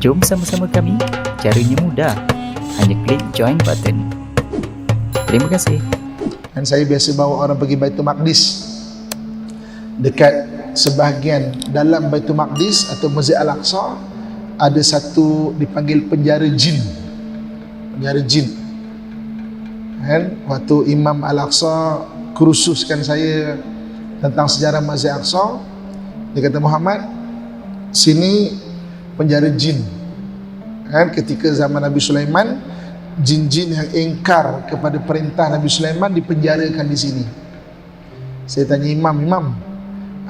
Jom sama-sama kami. Caranya mudah. Hanya klik join button. Terima kasih. Dan saya biasa bawa orang pergi Baitul Maqdis. Dekat sebahagian dalam Baitul Maqdis atau Masjid Al-Aqsa ada satu dipanggil penjara jin. Penjara jin. Kan waktu Imam Al-Aqsa kursuskan saya tentang sejarah Masjid Al-Aqsa, dia kata, Muhammad, sini penjara jin. Kan ketika zaman Nabi Sulaiman, jin-jin yang ingkar kepada perintah Nabi Sulaiman dipenjarakan di sini. Saya tanya Imam,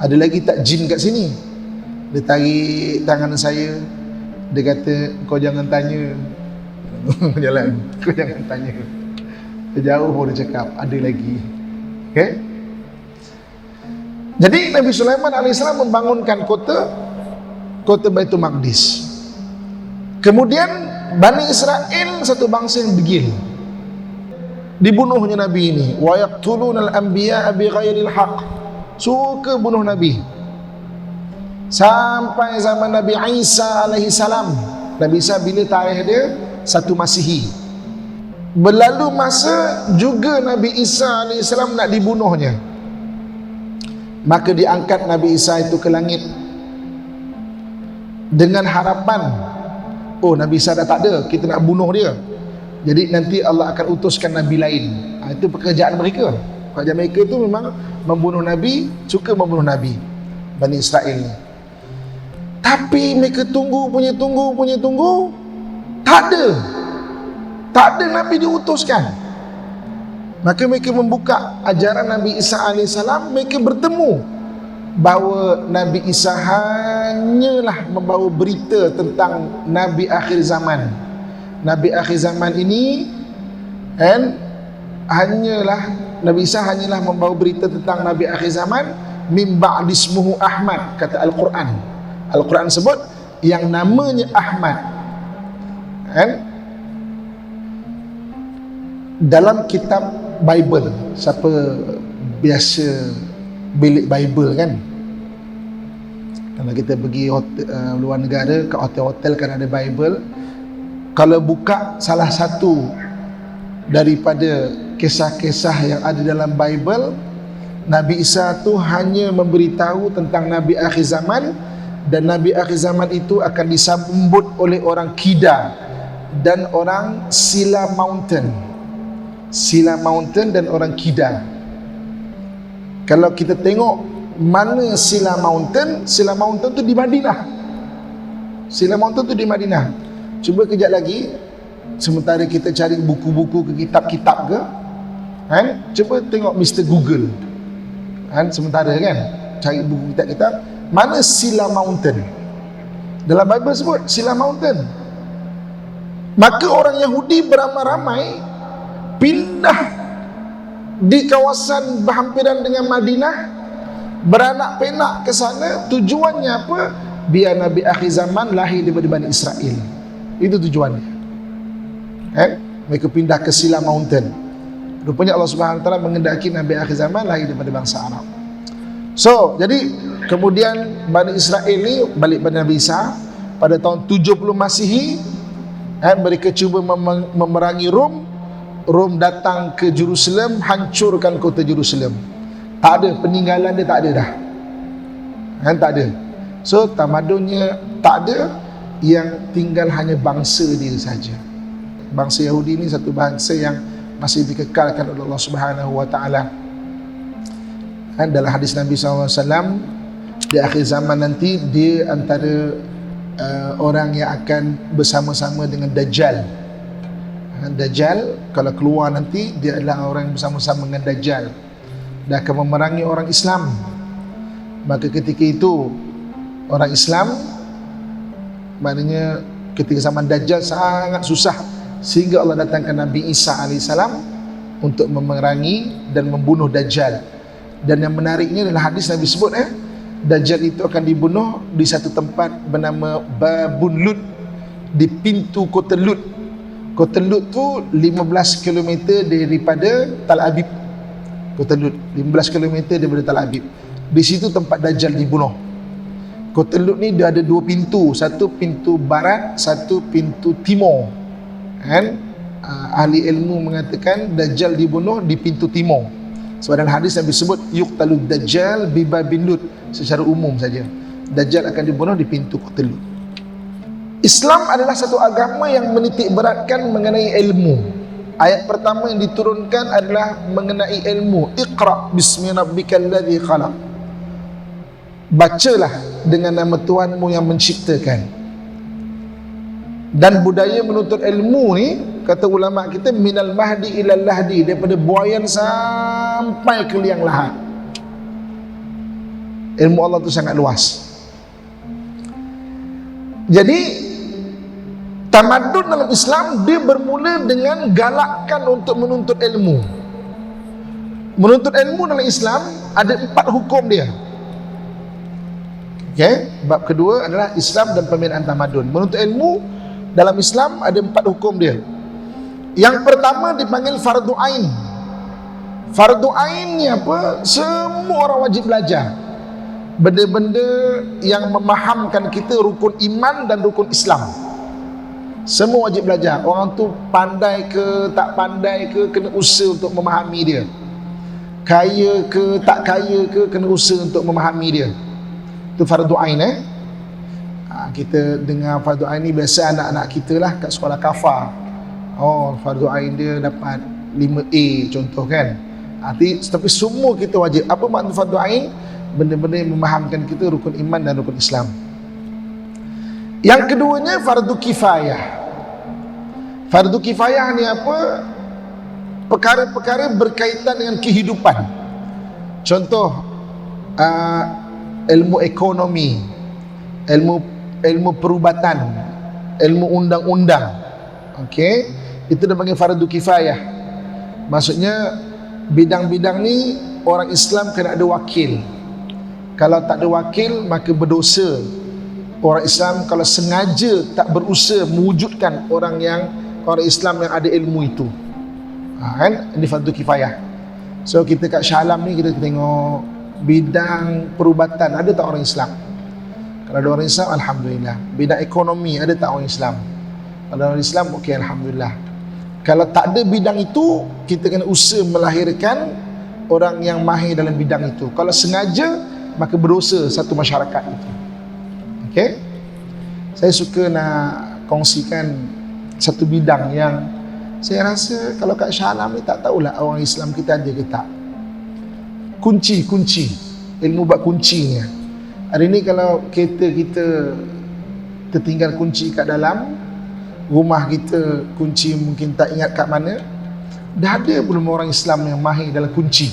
ada lagi tak jin kat sini? Dia tarik tangan saya, dia kata, kau jangan tanya. Jalan, kau jangan tanya. Jauh pun dia cakap, ada lagi. Okay? Jadi Nabi Sulaiman AS membangunkan kota Baitul Maqdis. Kemudian Bani Israel satu bangsa yang degil. Dibunuhnya Nabi ini. Wa yaqtuluna al-anbiya'a bighairil haqq. Suka bunuh Nabi. Sampai zaman Nabi Isa alaihi salam. Nabi Isa bila tarikh dia 1 Masihi. Berlalu masa juga Nabi Isa alaihi salam nak dibunuhnya. Maka diangkat Nabi Isa itu ke langit dengan harapan, oh Nabi Isa dah tak ada, kita nak bunuh dia. Jadi nanti Allah akan utuskan Nabi lain. Itu pekerjaan mereka. Pekerjaan mereka itu memang membunuh Nabi, suka membunuh Nabi, Bani Israel ni. Tapi mereka tunggu, tak ada Nabi diutuskan. Maka mereka membuka ajaran Nabi Isa AS. Mereka bertemu bahawa Nabi Isa hanyalah membawa berita tentang Nabi akhir zaman. Nabi akhir zaman ini Nabi Isa hanyalah membawa berita tentang Nabi akhir zaman. Min ba'di ismuhu Ahmad, kata Al-Quran. Al-Quran sebut yang namanya Ahmad. Dalam kitab Bible, siapa biasa bilik Bible kan, kalau kita pergi luar negara, kat hotel-hotel kan ada Bible. Kalau buka salah satu daripada kisah-kisah yang ada dalam Bible, Nabi Isa tu hanya memberitahu tentang Nabi akhir zaman, dan Nabi akhir zaman itu akan disambut oleh orang Kida dan orang Sila Mountain dan orang Kida. Kalau kita tengok mana Sila Mountain tu di Madinah. Sila Mountain tu di Madinah. Cuba kejap lagi, sementara kita cari buku-buku ke kitab-kitab ke, cuba tengok Mr. Google. Sementara kan cari buku kitab-kitab, mana Sila Mountain. Dalam Bible sebut Sila Mountain. Maka orang Yahudi beramai-ramai pindah di kawasan berhampiran dengan Madinah, beranak penak ke sana. Tujuannya apa? Biar Nabi akhir zaman lahir daripada Bani Israel. Itu tujuannya. Mereka pindah ke Sila Mountain. Rupanya Allah Subhanahu Wa Taala mengendaki Nabi akhir zaman lahir daripada bangsa Arab. So, jadi kemudian Bani Israel ni balik pada Nabi Isa pada tahun 70 Masihi. Mereka cuba memerangi Rom datang ke Jerusalem, hancurkan kota Jerusalem. Tak ada, peninggalan dia tak ada dah. Tak ada. So tamadunnya tak ada, yang tinggal hanya bangsa dia saja. Bangsa Yahudi ni satu bangsa yang masih dikekalkan oleh Allah Subhanahu Wa Taala. Dalam hadis Nabi SAW, di akhir zaman nanti dia antara orang yang akan bersama-sama dengan Dajjal. Dajjal kalau keluar nanti, dia adalah orang yang bersama-sama dengan Dajjal dan akan memerangi orang Islam. Maka ketika itu orang Islam, maknanya ketika zaman Dajjal sangat susah, sehingga Allah datangkan Nabi Isa AS untuk memerangi dan membunuh Dajjal. Dan yang menariknya adalah hadis Nabi sebut, Dajjal itu akan dibunuh di satu tempat bernama Babun Lut, di pintu kota Lut. Kota Lut tu 15 km daripada Tal Abib. Kota Lut 15 km daripada Tal Abib. Di situ tempat Dajjal dibunuh. Kota Lut ni dia ada dua pintu, satu pintu barat, satu pintu timur. Kan? Ahli ilmu mengatakan Dajjal dibunuh di pintu timur. Sebab dalam hadis Nabi sebut yuqtalud Dajjal bi babin Lut, secara umum saja. Dajjal akan dibunuh di pintu Kota Lut. Islam adalah satu agama yang menitik beratkan mengenai ilmu. Ayat pertama yang diturunkan adalah mengenai ilmu. Iqra bismi rabbikal ladzi khalaq. Bacalah dengan nama Tuhanmu yang menciptakan. Dan budaya menuntut ilmu ni, kata ulama kita, minal mahdi ilal lahdi, daripada buayan sampai ke liang lahat. Ilmu Allah tu sangat luas. Jadi tamadun dalam Islam dia bermula dengan galakkan untuk menuntut ilmu. Menuntut ilmu dalam Islam ada 4 hukum dia. Okay? Bab kedua adalah Islam dan pembinaan tamadun. Menuntut ilmu dalam Islam ada 4 hukum dia. Yang pertama dipanggil fardu ain. Fardu ain ni apa? Semua orang wajib belajar. Benda-benda yang memahamkan kita rukun iman dan rukun Islam. Semua wajib belajar. Orang tu pandai ke tak pandai ke, kena usaha untuk memahami dia. Kaya ke tak kaya ke, kena usaha untuk memahami dia. Itu fardu ain. Kita dengar fardu ain ni biasa anak-anak kita lah kat sekolah kafar. Oh, fardu ain dia dapat 5A contoh kan. Tapi semua kita wajib. Apa makna fardu ain? Benda-benda yang memahamkan kita rukun iman dan rukun Islam. Yang keduanya fardu kifayah. Fardu kifayah ni apa? Perkara-perkara berkaitan dengan kehidupan. Contoh ilmu ekonomi, ilmu perubatan, ilmu undang-undang. Okey, itu dipanggil fardu kifayah. Maksudnya bidang-bidang ni orang Islam kena ada wakil. Kalau tak ada wakil maka berdosa. Orang Islam kalau sengaja tak berusaha mewujudkan orang Islam yang ada ilmu itu. Kan? Ini fardu kifayah. So kita kat Shah Alam ni kita tengok bidang perubatan ada tak orang Islam? Kalau ada orang Islam, alhamdulillah. Bidang ekonomi ada tak orang Islam? Kalau orang Islam, okey, alhamdulillah. Kalau tak ada bidang itu, kita kena usaha melahirkan orang yang mahir dalam bidang itu. Kalau sengaja, maka berdosa satu masyarakat itu. Okey? Saya suka nak kongsikan satu bidang yang saya rasa kalau kat Shah Alam ni tak tahulah orang Islam kita ada ke tak. Kunci, ilmu bab kuncinya. Hari ni kalau kereta kita tertinggal kunci kat dalam, rumah kita kunci mungkin tak ingat kat mana, dah ada belum orang Islam yang mahir dalam kunci?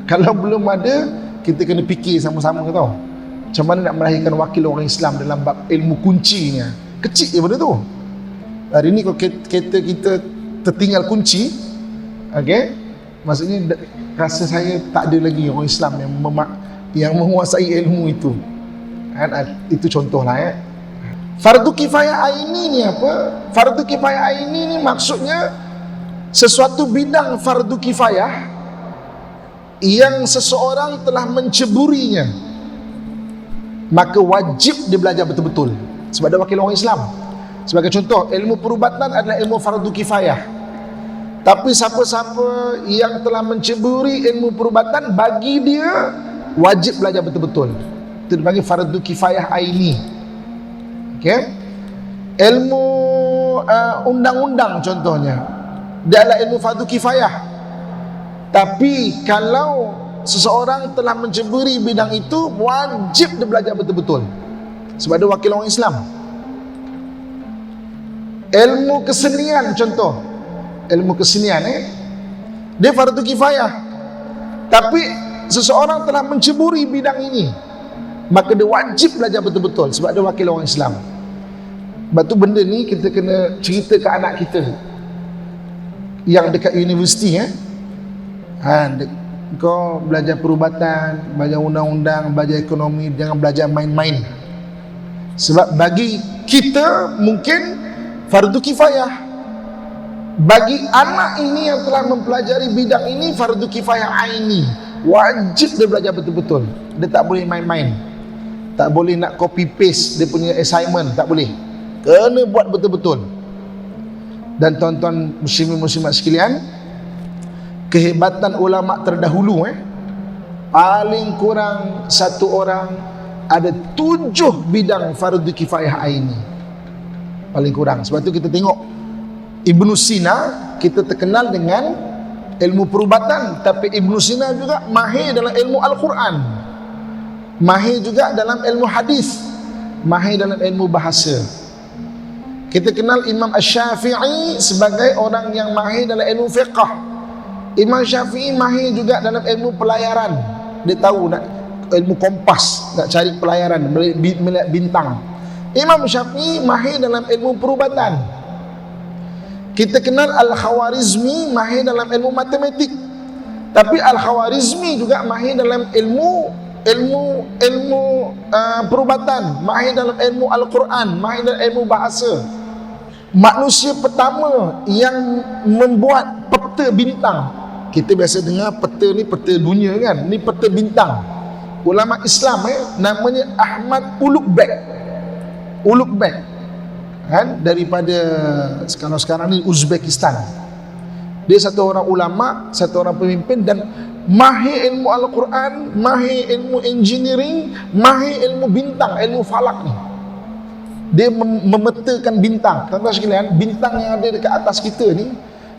Kalau belum ada, kita kena fikir sama-sama tau, macam mana nak melahirkan wakil orang Islam dalam bab ilmu kuncinya. Kecil je benda tu. Hari ni kalau kereta kita tertinggal kunci, okay, maksudnya rasa saya tak ada lagi orang Islam yang menguasai ilmu itu. Itu contohlah ya. Fardu kifayah aini ni apa? Fardu kifayah aini ni maksudnya sesuatu bidang fardu kifayah yang seseorang telah menceburinya, maka wajib dia belajar betul-betul sebab ada wakil orang Islam. Sebagai contoh, ilmu perubatan adalah ilmu fardu kifayah. Tapi siapa-siapa yang telah menceburi ilmu perubatan, bagi dia wajib belajar betul-betul. Itu dipanggil fardu kifayah aini. Okey. Ilmu undang-undang contohnya, dia adalah ilmu fardu kifayah. Tapi kalau seseorang telah menceburi bidang itu, wajib dia belajar betul-betul sebab dia wakil orang Islam. Ilmu kesenian contoh, ilmu kesenian dia fardu kifayah. Tapi seseorang telah menceburi bidang ini, maka dia wajib belajar betul-betul sebab dia wakil orang Islam. Sebab tu benda ni kita kena cerita ke anak kita yang dekat universiti kau belajar perubatan, belajar undang-undang, belajar ekonomi, jangan belajar main-main. Sebab bagi kita mungkin fardu kifayah, bagi anak ini yang telah mempelajari bidang ini fardu kifayah aini, wajib dia belajar betul-betul. Dia tak boleh main-main. Tak boleh nak copy paste dia punya assignment, tak boleh. Kena buat betul-betul. Dan tuan-tuan muslimin-muslimat sekalian, kehebatan ulama terdahulu paling kurang satu orang ada 7 bidang fardu kifayah aini. Paling kurang. Sebab tu kita tengok Ibnu Sina, kita terkenal dengan ilmu perubatan, tapi Ibnu Sina juga mahir dalam ilmu Al-Quran, mahir juga dalam ilmu hadis, mahir dalam ilmu bahasa. Kita kenal Imam Asy-Syafi'i sebagai orang yang mahir dalam ilmu fiqh. Imam Syafi'i mahir juga dalam ilmu pelayaran. Dia tahu nak ilmu kompas, nak cari pelayaran, melihat bintang. Imam Syafi'i mahir dalam ilmu perubatan. Kita kenal Al-Khawarizmi mahir dalam ilmu matematik. Tapi Al-Khawarizmi juga mahir dalam ilmu perubatan, mahir dalam ilmu Al-Quran, mahir dalam ilmu bahasa. Manusia pertama yang membuat peta bintang. Kita biasa dengar peta ni peta dunia kan, ni peta bintang. Ulama Islam namanya Ahmad Ulugh-Bek. Ulugh-Bek kan, daripada sekarang ni Uzbekistan. Dia satu orang ulama, satu orang pemimpin, dan mahir ilmu Al-Quran, mahir ilmu engineering, mahir ilmu bintang, ilmu falak ni. Dia memetakan bintang. Tuan-tuan sekalian, bintang yang ada dekat atas kita ni,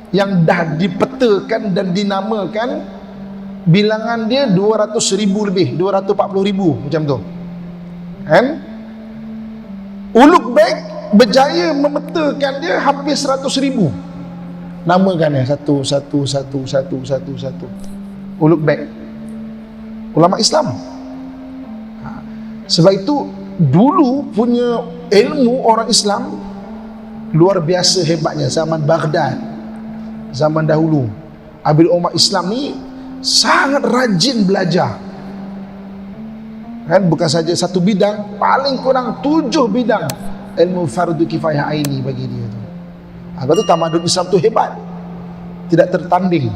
yang dah dipetakan dan dinamakan, bilangan dia 200,000 lebih, 240,000 macam tu kan. Ulugh-Bek berjaya memetakan dia hampir 100,000. Namakan satu. Ulugh-Bek, ulama Islam. Sebab itu dulu punya ilmu orang Islam luar biasa hebatnya. Zaman Baghdad, zaman dahulu, apabila umat Islam ni sangat rajin belajar kan, bukan saja satu bidang, paling kurang 7 bidang ilmu fardu kifayah aini bagi dia tu. Lepas tu tamadun Islam tu hebat, tidak tertanding.